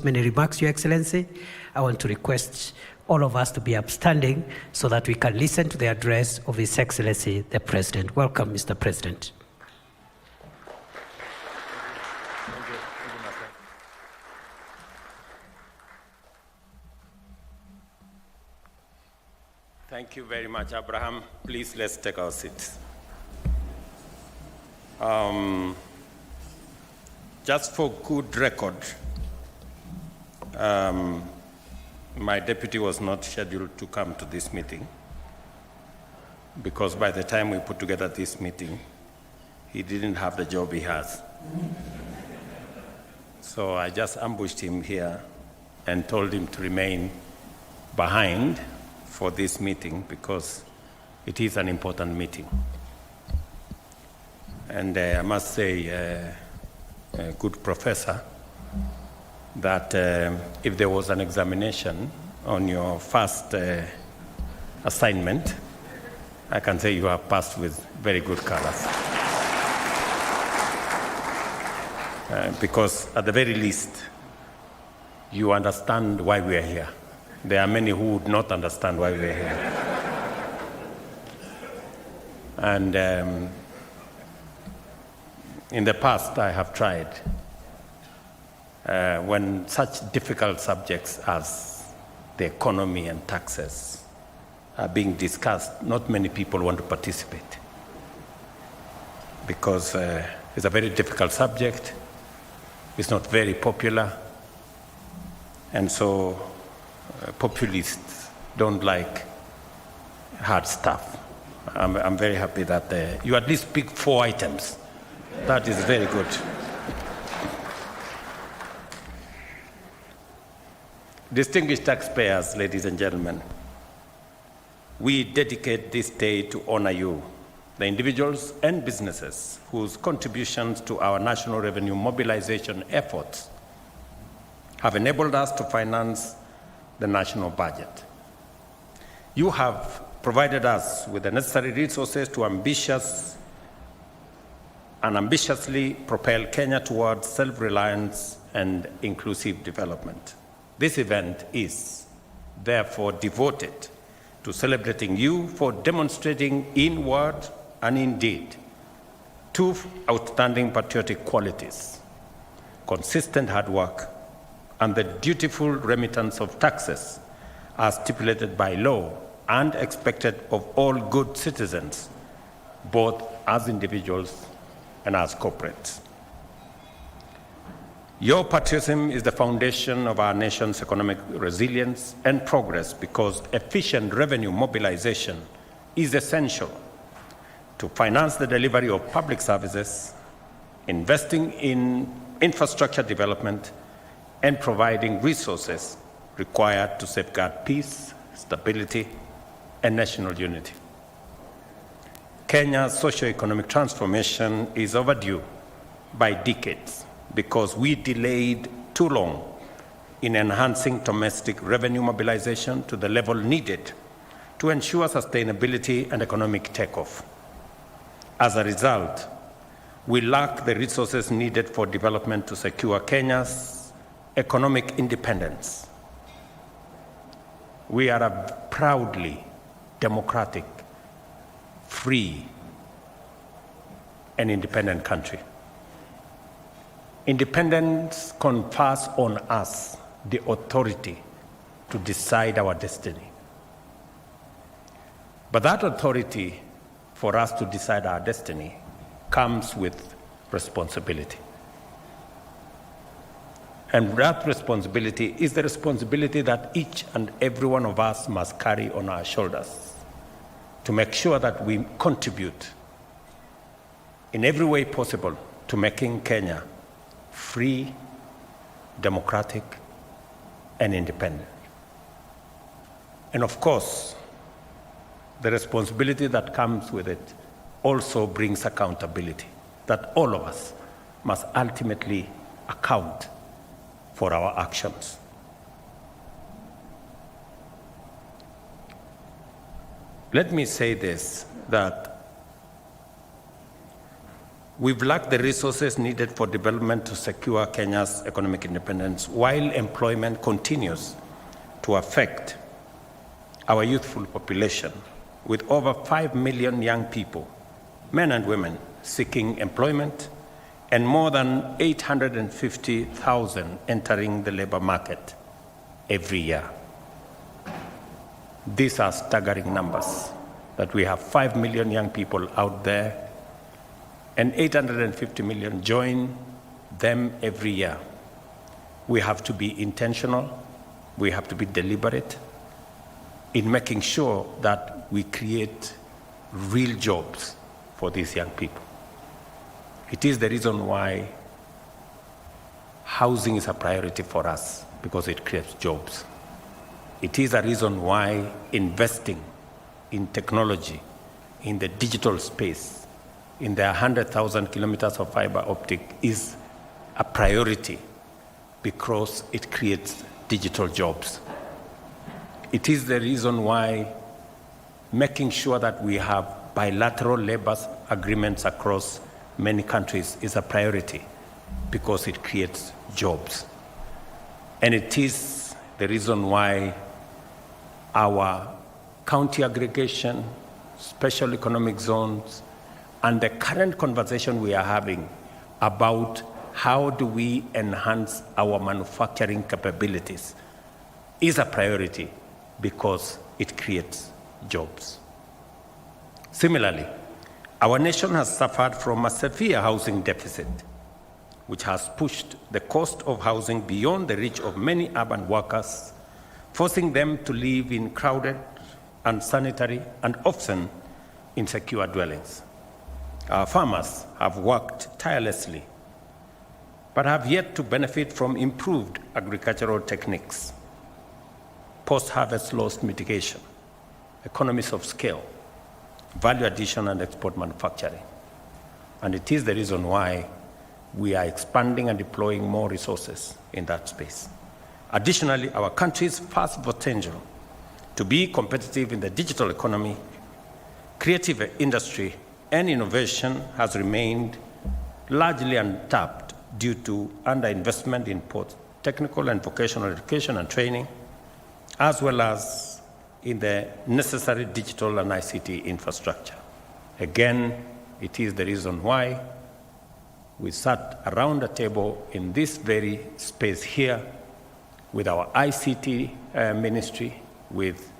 Many remarks, Your Excellency. I want to request all of us to be upstanding so that we can listen to the address of His Excellency, the President. Welcome, Mr. President. Thank you very much, Abraham. Please, let's take our seats. Just for good record, my deputy was not scheduled to come to this meeting because by the time we put together this meeting, he didn't have the job he has. So I just ambushed him here and told him to remain behind for this meeting because it is an important meeting. And I must say, a good professor, that if there was an examination on your first assignment, I can say you have passed with very good colors. Because at the very least, you understand why we are here. There are many who would not understand why we are here. And in the past, I have tried. When such difficult subjects as the economy and taxes are being discussed, not many people want to participate because it's a very difficult subject, it's not very popular, and so populists don't like hard stuff. I'm very happy that you at least pick 4 items. That is very good. Distinguished taxpayers, ladies and gentlemen, we dedicate this day to honor you, the individuals and businesses whose contributions to our national revenue mobilization efforts have enabled us to finance the national budget. You have provided us with the necessary resources to ambitiously propel Kenya towards self-reliance and inclusive development. This event is therefore devoted to celebrating you for demonstrating in word and in deed 2 outstanding patriotic qualities: consistent hard work and the dutiful remittance of taxes as stipulated by law and expected of all good citizens, both as individuals and as corporates. Your patriotism is the foundation of our nation's economic resilience and progress because efficient revenue mobilization is essential to finance the delivery of public services, investing in infrastructure development, and providing resources required to safeguard peace, stability, and national unity. Kenya's socio-economic transformation is overdue by decades because we delayed too long in enhancing domestic revenue mobilization to the level needed to ensure sustainability and economic takeoff. As a result, we lack the resources needed for development to secure Kenya's economic independence. We are a proudly democratic, free, and independent country. Independence confers on us the authority to decide our destiny. But that authority for us to decide our destiny comes with responsibility. And that responsibility is the responsibility that each and every one of us must carry on our shoulders to make sure that we contribute in every way possible to making Kenya free, democratic, and independent. And of course, the responsibility that comes with it also brings accountability, that all of us must ultimately account for our actions. Let me say this, that We've lacked the resources needed for development to secure Kenya's economic independence, while employment continues to affect our youthful population, with over 5 million young people, men and women, seeking employment, and more than 850,000 entering the labor market every year. These are staggering numbers, that we have 5 million young people out there and 850 million join them every year. We have to be intentional, we have to be deliberate in making sure that we create real jobs for these young people. It is the reason why housing is a priority for us, because it creates jobs. It is a reason why investing in technology, in the digital space, in the 100,000 kilometers of fiber optic is a priority, because it creates digital jobs. It is the reason why making sure that we have bilateral labor agreements across many countries is a priority, because it creates jobs. And it is the reason why our county aggregation, special economic zones, and the current conversation we are having about how do we enhance our manufacturing capabilities is a priority, because it creates jobs. Similarly, our nation has suffered from a severe housing deficit, which has pushed the cost of housing beyond the reach of many urban workers, forcing them to live in crowded, unsanitary, and often insecure dwellings. Our farmers have worked tirelessly, but have yet to benefit from improved agricultural techniques, post-harvest loss mitigation, economies of scale, value addition, and export manufacturing. And it is the reason why we are expanding and deploying more resources in that space. Additionally, our country's vast potential to be competitive in the digital economy, creative industry, and innovation has remained largely untapped due to underinvestment in both technical and vocational education and training, as well as in the necessary digital and ICT infrastructure. Again, it is the reason why we sat around a table in this very space here with our ICT ministry, with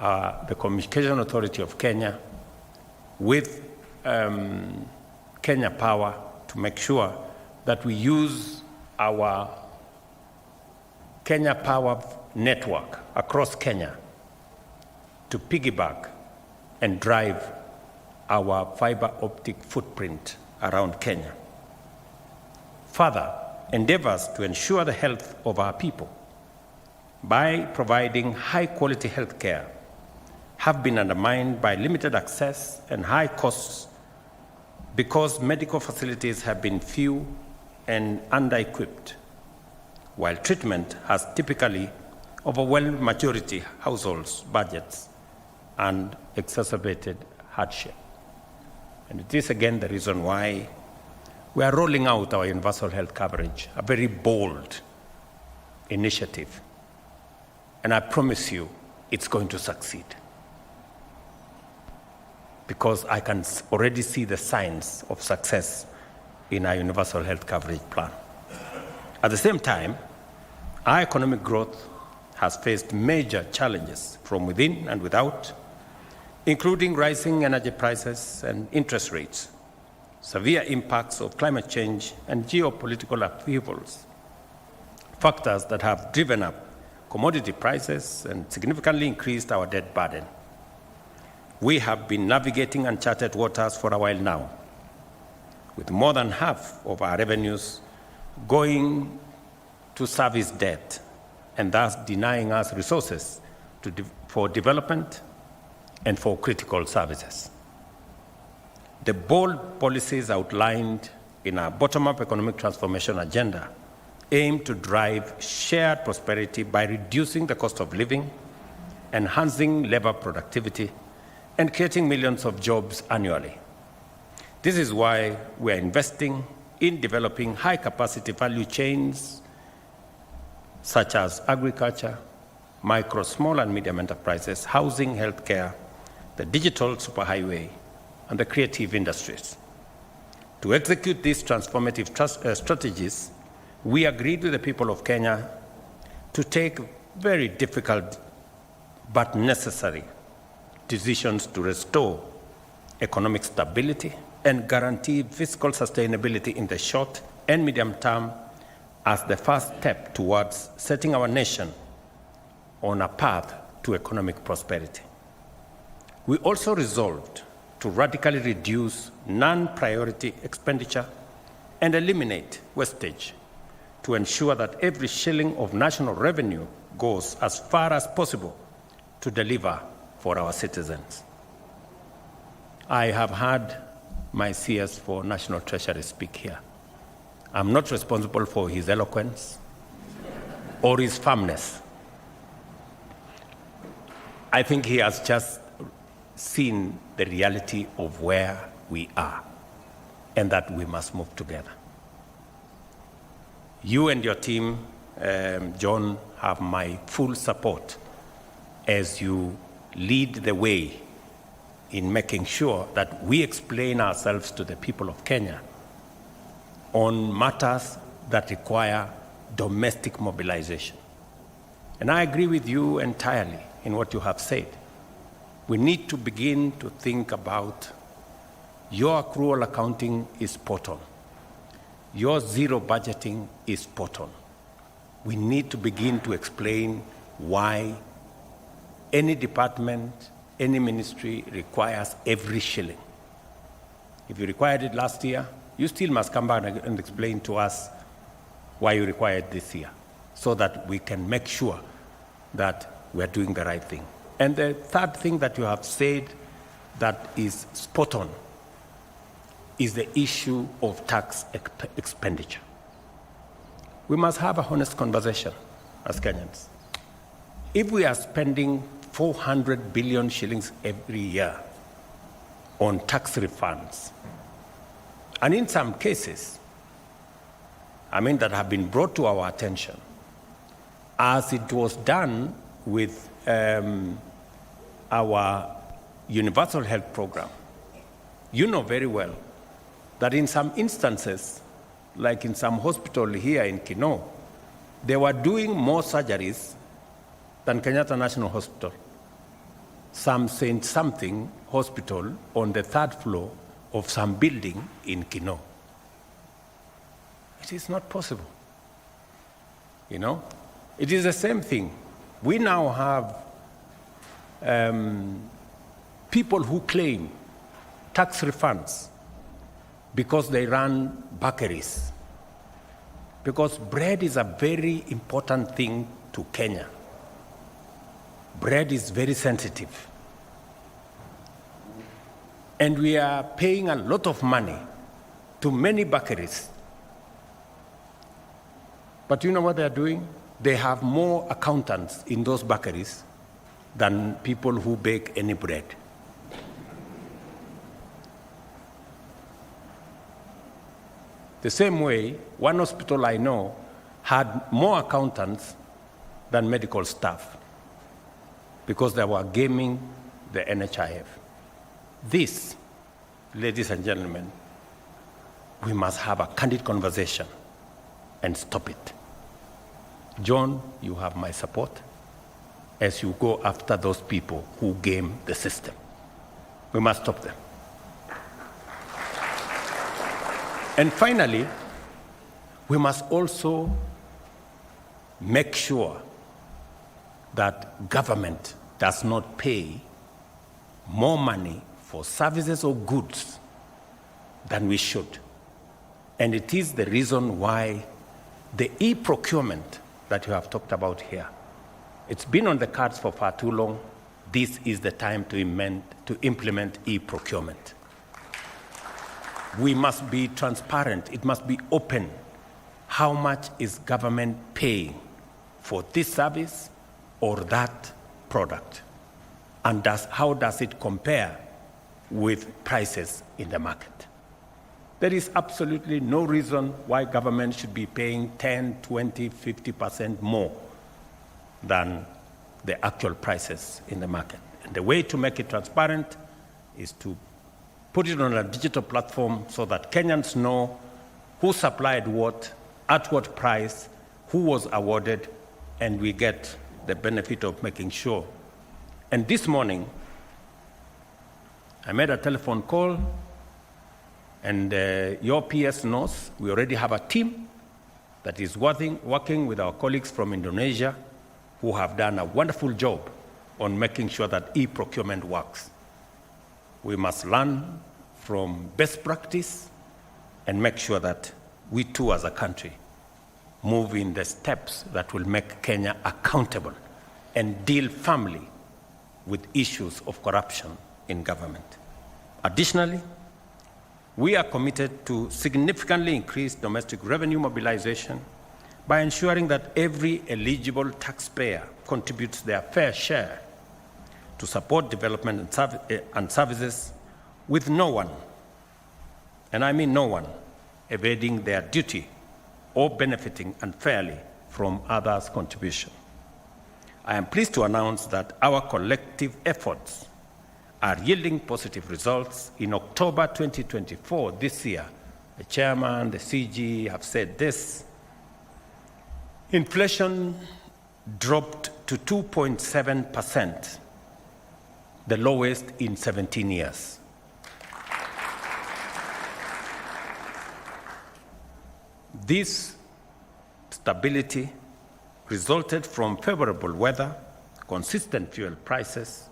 the Communication Authority of Kenya, with Kenya Power, to make sure that we use our Kenya Power network across Kenya to piggyback and drive our fiber optic footprint around Kenya. Further, endeavors to ensure the health of our people by providing high-quality health care have been undermined by limited access and high costs, because medical facilities have been few and under-equipped, while treatment has typically overwhelmed majority households' budgets and exacerbated hardship. And it is again the reason why we are rolling out our universal health coverage, a very bold initiative. And I promise you, it's going to succeed, because I can already see the signs of success in our universal health coverage plan. At the same time, our economic growth has faced major challenges from within and without, including rising energy prices and interest rates, severe impacts of climate change, and geopolitical upheavals, factors that have driven up commodity prices and significantly increased our debt burden. We have been navigating uncharted waters for a while now, with more than half of our revenues going to service debt, and thus denying us resources for development and for critical services. The bold policies outlined in our bottom-up economic transformation agenda aim to drive shared prosperity by reducing the cost of living, enhancing labor productivity, and creating millions of jobs annually. This is why we are investing in developing high-capacity value chains such as agriculture, micro, small and medium enterprises, housing, healthcare, the digital superhighway, and the creative industries. To execute these transformative strategies, we agreed with the people of Kenya to take very difficult but necessary decisions to restore economic stability and guarantee fiscal sustainability in the short and medium term as the first step towards setting our nation on a path to economic prosperity. We also resolved to radically reduce non-priority expenditure and eliminate wastage to ensure that every shilling of national revenue goes as far as possible to deliver for our citizens. I have had my CS for National Treasury speak here. I'm not responsible for his eloquence or his firmness. I think he has just seen the reality of where we are and that we must move together. You and your team, John, have my full support as you lead the way in making sure that we explain ourselves to the people of Kenya on matters that require domestic mobilization. And I agree with you entirely in what you have said. We need to begin to think about your accrual accounting is spot on. Your zero budgeting is spot on. We need to begin to explain why any department, any ministry requires every shilling. If you required it last year, you still must come back and explain to us why you require it this year, so that we can make sure that we're doing the right thing. And the third thing that you have said that is spot on is the issue of tax expenditure. We must have a honest conversation as Kenyans. If we are spending 400 billion shillings every year on tax refunds, and in some cases, that have been brought to our attention, as it was done with our universal health program, you know very well that in some instances, like in some hospital here in Kino, they were doing more surgeries than Kenyatta National Hospital, some Saint something hospital on the third floor of some building in Kino. It is not possible. It is the same thing. We now have people who claim tax refunds because they run bakeries. Because bread is a very important thing to Kenya. Bread is very sensitive. And we are paying a lot of money to many bakeries. But you know what they are doing? They have more accountants in those bakeries than people who bake any bread. The same way, one hospital I know had more accountants than medical staff because they were gaming the NHIF. This, ladies and gentlemen, we must have a candid conversation and stop it. John, you have my support as you go after those people who game the system. We must stop them. And finally, we must also make sure that government does not pay more money for services or goods than we should. And it is the reason why the e-procurement that you have talked about here, it's been on the cards for far too long. This is the time to implement e-procurement. We must be transparent. It must be open. How much is government paying for this service or that product? And how does it compare with prices in the market? There is absolutely no reason why government should be paying 10, 20, 50% more than the actual prices in the market. And the way to make it transparent is to put it on a digital platform so that Kenyans know who supplied what, at what price, who was awarded, and we get the benefit of making sure. And this morning, I made a telephone call, and your PS knows we already have a team that is working with our colleagues from Indonesia who have done a wonderful job on making sure that e-procurement works. We must learn from best practice and make sure that we too as a country move in the steps that will make Kenya accountable and deal firmly with issues of corruption in government. Additionally, we are committed to significantly increase domestic revenue mobilization by ensuring that every eligible taxpayer contributes their fair share to support development and services, with no one, and I mean no one, evading their duty or benefiting unfairly from others' contribution. I am pleased to announce that our collective efforts are yielding positive results. In October 2024, this year, the chairman, the CG have said this: inflation dropped to 2.7%, the lowest in 17 years. This stability resulted from favorable weather, consistent fuel prices,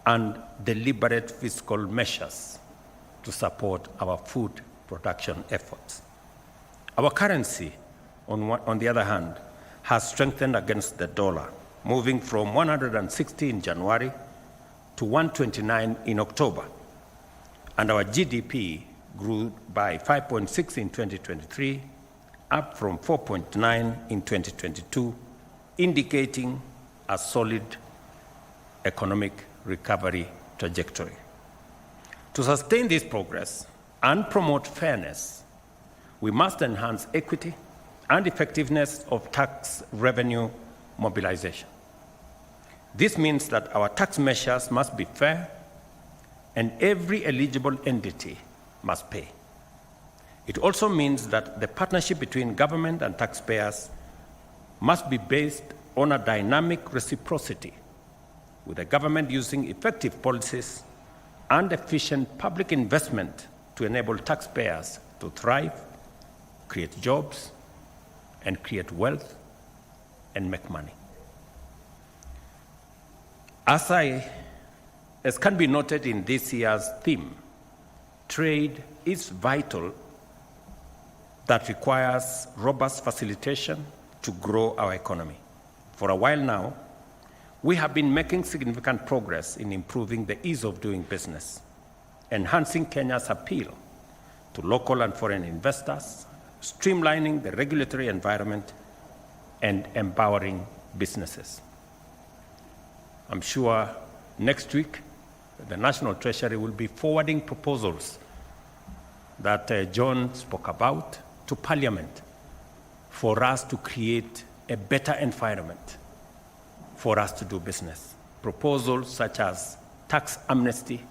and deliberate fiscal measures to support our food production efforts. Our currency, on the other hand, has strengthened against the dollar, moving from 160 in January to 129 in October. And our GDP grew by 5.6 in 2023, up from 4.9 in 2022, indicating a solid economic recovery trajectory. To sustain this progress and promote fairness, we must enhance equity and effectiveness of tax revenue mobilization. This means that our tax measures must be fair and every eligible entity must pay. It also means that the partnership between government and taxpayers must be based on a dynamic reciprocity, with the government using effective policies and efficient public investment to enable taxpayers to thrive, create jobs, and create wealth and make money. As can be noted in this year's theme, trade is vital, that requires robust facilitation to grow our economy. For a while now, we have been making significant progress in improving the ease of doing business, enhancing Kenya's appeal to local and foreign investors, streamlining the regulatory environment, and empowering businesses. I'm sure next week, the National Treasury will be forwarding proposals that John spoke about to Parliament for us to create a better environment for us to do business. Proposals such as tax amnesty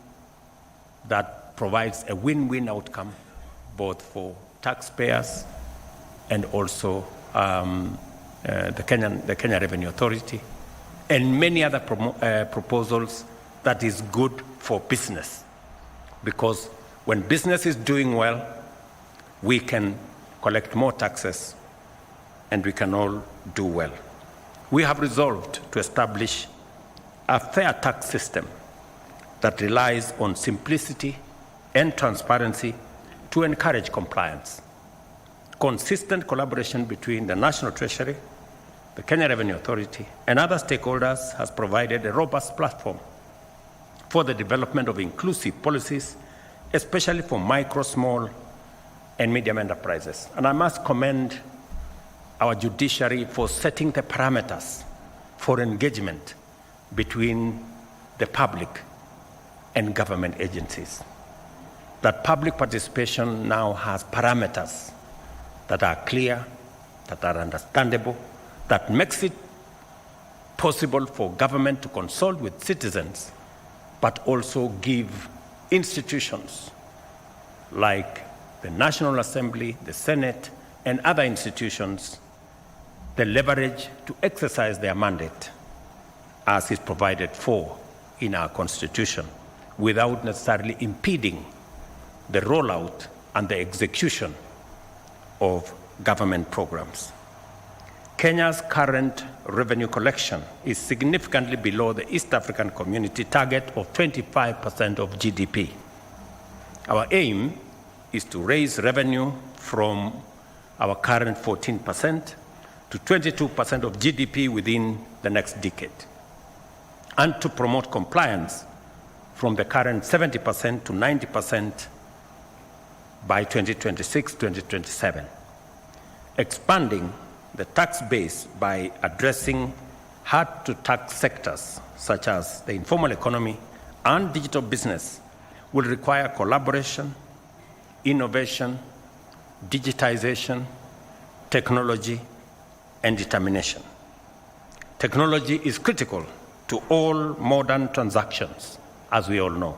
that provides a win-win outcome both for taxpayers and also the Kenya Revenue Authority, and many other proposals that is good for business. Because when business is doing well, we can collect more taxes and we can all do well. We have resolved to establish a fair tax system that relies on simplicity and transparency to encourage compliance. Consistent collaboration between the National Treasury, the Kenya Revenue Authority, and other stakeholders has provided a robust platform for the development of inclusive policies, especially for micro, small, and medium enterprises. And I must commend our judiciary for setting the parameters for engagement between the public and government agencies. that public participation now has parameters that are clear, that are understandable, that makes it possible for government to consult with citizens, but also give institutions like the National Assembly, the Senate, and other institutions the leverage to exercise their mandate as is provided for in our Constitution without necessarily impeding the rollout and the execution of government programs. Kenya's current revenue collection is significantly below the East African Community target of 25% of GDP. Our aim is to raise revenue from our current 14% to 22% of GDP within the next decade, and to promote compliance from the current 70% to 90% by 2026-2027, expanding the tax base by addressing hard-to-tax sectors such as the informal economy and digital business will require collaboration, innovation, digitization, technology, and determination. Technology is critical to all modern transactions, as we all know.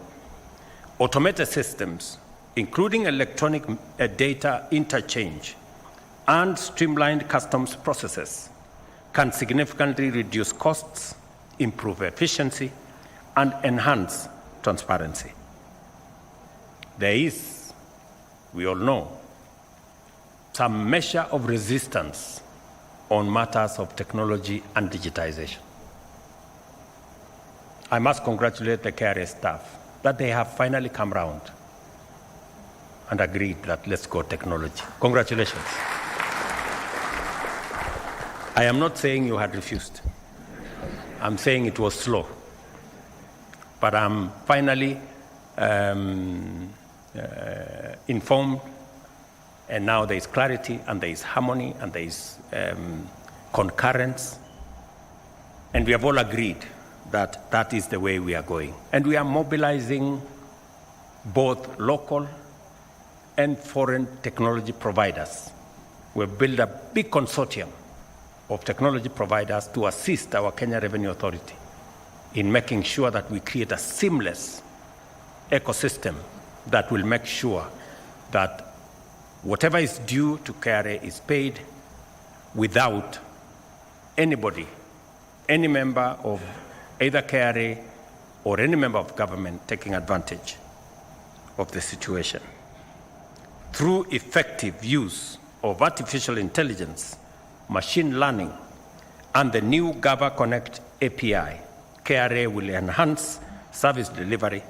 Automated systems, including electronic data interchange and streamlined customs processes, can significantly reduce costs, improve efficiency, and enhance transparency. There is, we all know, some measure of resistance on matters of technology and digitization. I must congratulate the KRA staff that they have finally come round and agreed that let's go technology. Congratulations. I am not saying you had refused. I'm saying it was slow. But I'm finally informed, and now there is clarity, and there is harmony, and there is concurrence. And we have all agreed that that is the way we are going. And we are mobilizing both local and foreign technology providers. We've built a big consortium of technology providers to assist our Kenya Revenue Authority in making sure that we create a seamless ecosystem that will make sure that whatever is due to KRA is paid without anybody, any member of either KRA or any member of government taking advantage of the situation. Through effective use of artificial intelligence, machine learning, and the new Gava Connect API, KRA will enhance service delivery,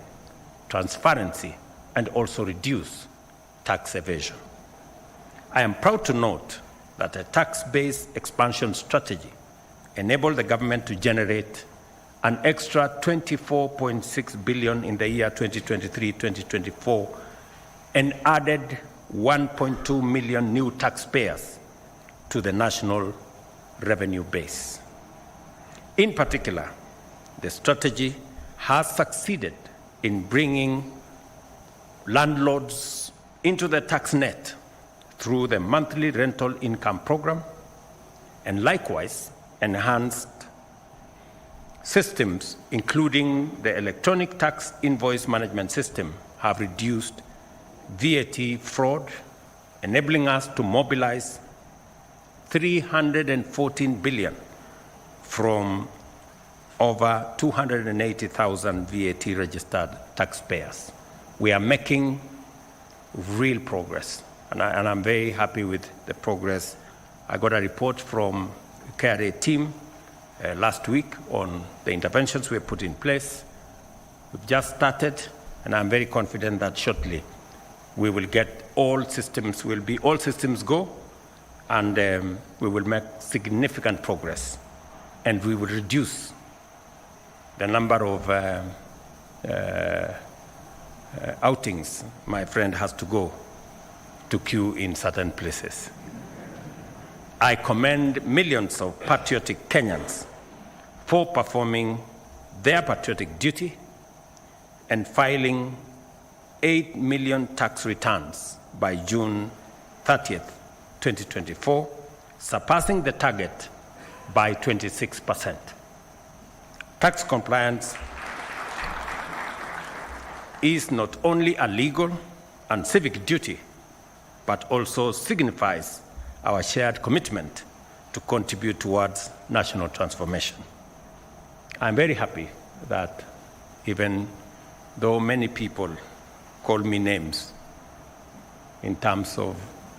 transparency, and also reduce tax evasion. I am proud to note that a tax-based expansion strategy enabled the government to generate an extra 24.6 billion in the year 2023-2024 and added 1.2 million new taxpayers to the national revenue base. In particular, the strategy has succeeded in bringing landlords into the tax net through the monthly rental income program, and likewise enhanced systems, including the electronic tax invoice management system, have reduced VAT fraud, enabling us to mobilize 314 billion from over 280,000 VAT registered taxpayers. We are making real progress, and I'm very happy with the progress. I got a report from the KRA team last week on the interventions we have put in place. We've just started, and I'm very confident that shortly we will get all systems go, and we will make significant progress, and we will reduce the number of outings my friend has to go to queue in certain places. I commend millions of patriotic Kenyans for performing their patriotic duty and filing 8 million tax returns by June 30th, 2024, surpassing the target by 26%. Tax compliance is not only a legal and civic duty, but also signifies our shared commitment to contribute towards national transformation. I'm very happy that even though many people call me names in terms of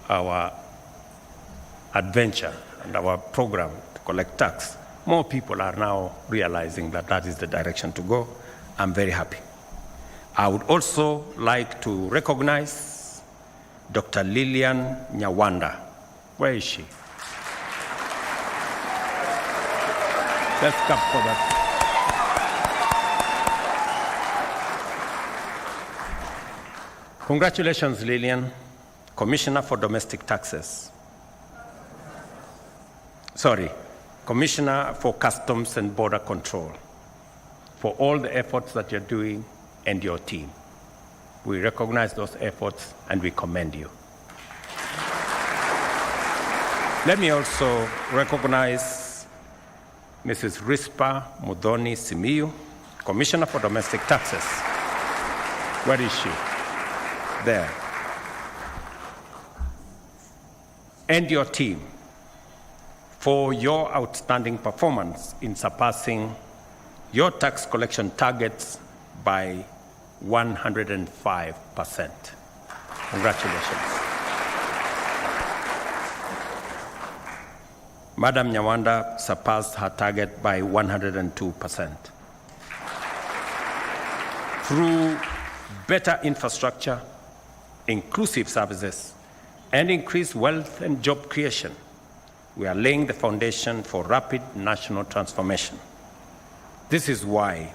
our adventure and our program to collect tax, more people are now realizing that that is the direction to go. I'm very happy. I would also like to recognize Dr. Lillian Nyawanda. Where is she? Let's clap for that. Congratulations, Lillian, Commissioner for Domestic Taxes. Commissioner for Customs and Border Control, for all the efforts that you're doing and your team. We recognize those efforts and we commend you. Let me also recognize Mrs. Rispa Mudhoni Simiyu, Commissioner for Domestic Taxes. Where is she? There. And your team for your outstanding performance in surpassing your tax collection targets by 105%. Congratulations. Madam Nyawanda surpassed her target by 102%. Through better infrastructure, inclusive services, and increased wealth and job creation, we are laying the foundation for rapid national transformation. This is why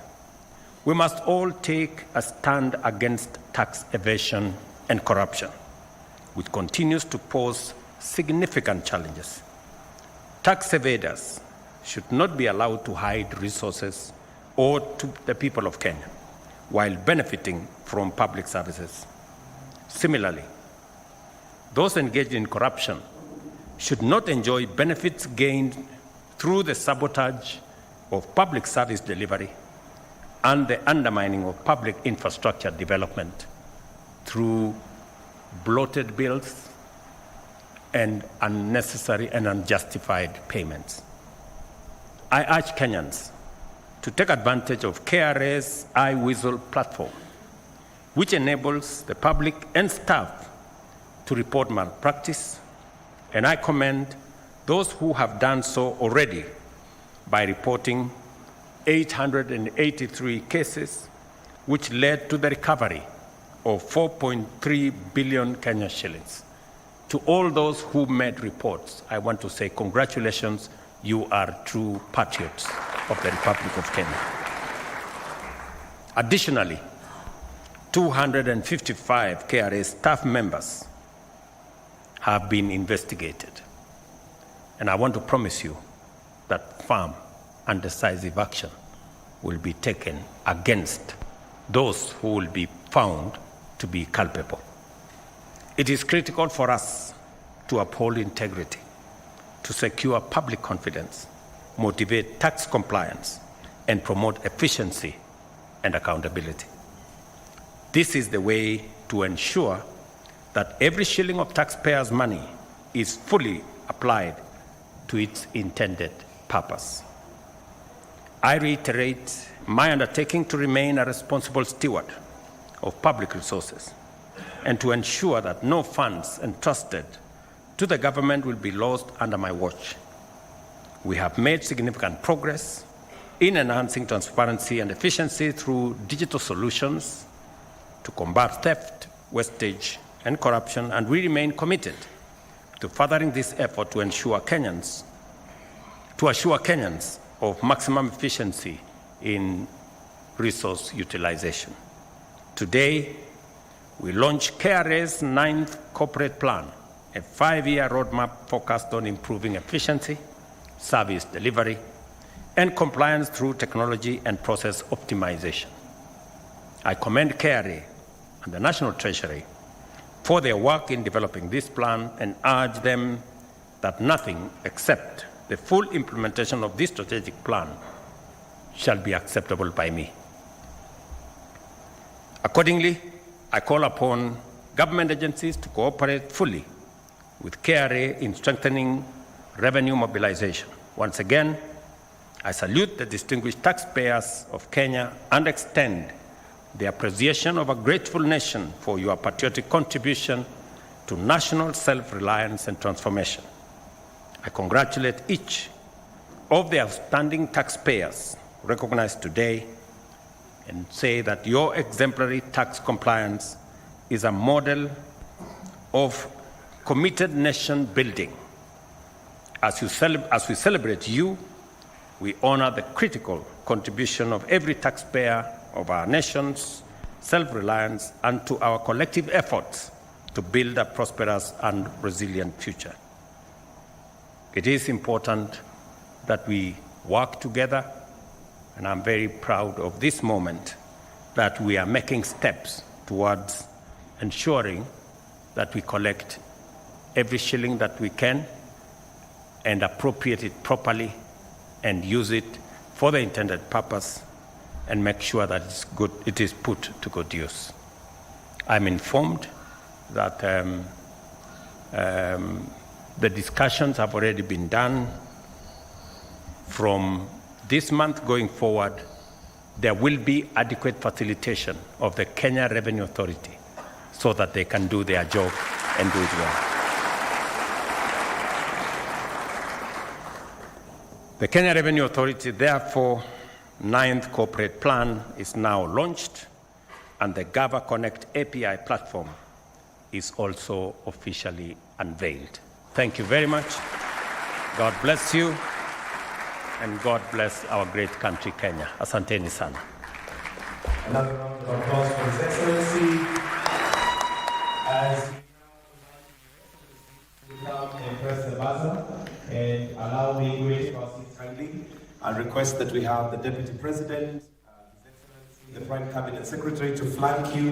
we must all take a stand against tax evasion and corruption, which continues to pose significant challenges. Tax evaders should not be allowed to hide resources owed to the people of Kenya while benefiting from public services. Similarly, those engaged in corruption should not enjoy benefits gained through the sabotage of public service delivery and the undermining of public infrastructure development through bloated bills and unnecessary and unjustified payments. I urge Kenyans to take advantage of KRA's iWhistle platform, which enables the public and staff to report malpractice, and I commend those who have done so already by reporting 883 cases, which led to the recovery of 4.3 billion Kenya shillings. To all those who made reports, I want to say congratulations, you are true patriots of the Republic of Kenya. Additionally, 255 KRA staff members have been investigated. And I want to promise you that firm and decisive action will be taken against those who will be found to be culpable. It is critical for us to uphold integrity, to secure public confidence, motivate tax compliance, and promote efficiency and accountability. This is the way to ensure that every shilling of taxpayers' money is fully applied to its intended purpose. I reiterate my undertaking to remain a responsible steward of public resources and to ensure that no funds entrusted to the government will be lost under my watch. We have made significant progress in enhancing transparency and efficiency through digital solutions to combat theft, wastage, and corruption, and we remain committed to furthering this effort to assure Kenyans of maximum efficiency in resource utilization. Today, we launch KRA's 9th corporate plan, a 5-year roadmap focused on improving efficiency, service delivery, and compliance through technology and process optimization. I commend KRA and the National Treasury for their work in developing this plan and urge them that nothing except the full implementation of this strategic plan shall be acceptable by me. Accordingly, I call upon government agencies to cooperate fully with KRA in strengthening revenue mobilization. Once again, I salute the distinguished taxpayers of Kenya and extend the appreciation of a grateful nation for your patriotic contribution to national self-reliance and transformation. I congratulate each of the outstanding taxpayers recognized today and say that your exemplary tax compliance is a model of committed nation building. As we celebrate you, we honor the critical contribution of every taxpayer of our nation's self-reliance and to our collective efforts to build a prosperous and resilient future. It is important that we work together, and I'm very proud of this moment that we are making steps towards ensuring that we collect every shilling that we can and appropriate it properly and use it for the intended purpose and make sure that it is put to good use. I'm informed that the discussions have already been done. From this month going forward, there will be adequate facilitation of the Kenya Revenue Authority so that they can do their job and do it well. The Kenya Revenue Authority, therefore, 9th corporate plan is now launched, and the Gava Connect API platform is also officially unveiled. Thank you very much. God bless you, and God bless our great country, Kenya. Asanteni sana. Another round of applause for His Excellency. As we come and press the buzzer and allow me to wait for seats kindly, I request that we have the Deputy President, His Excellency, the Prime Cabinet Secretary to flank you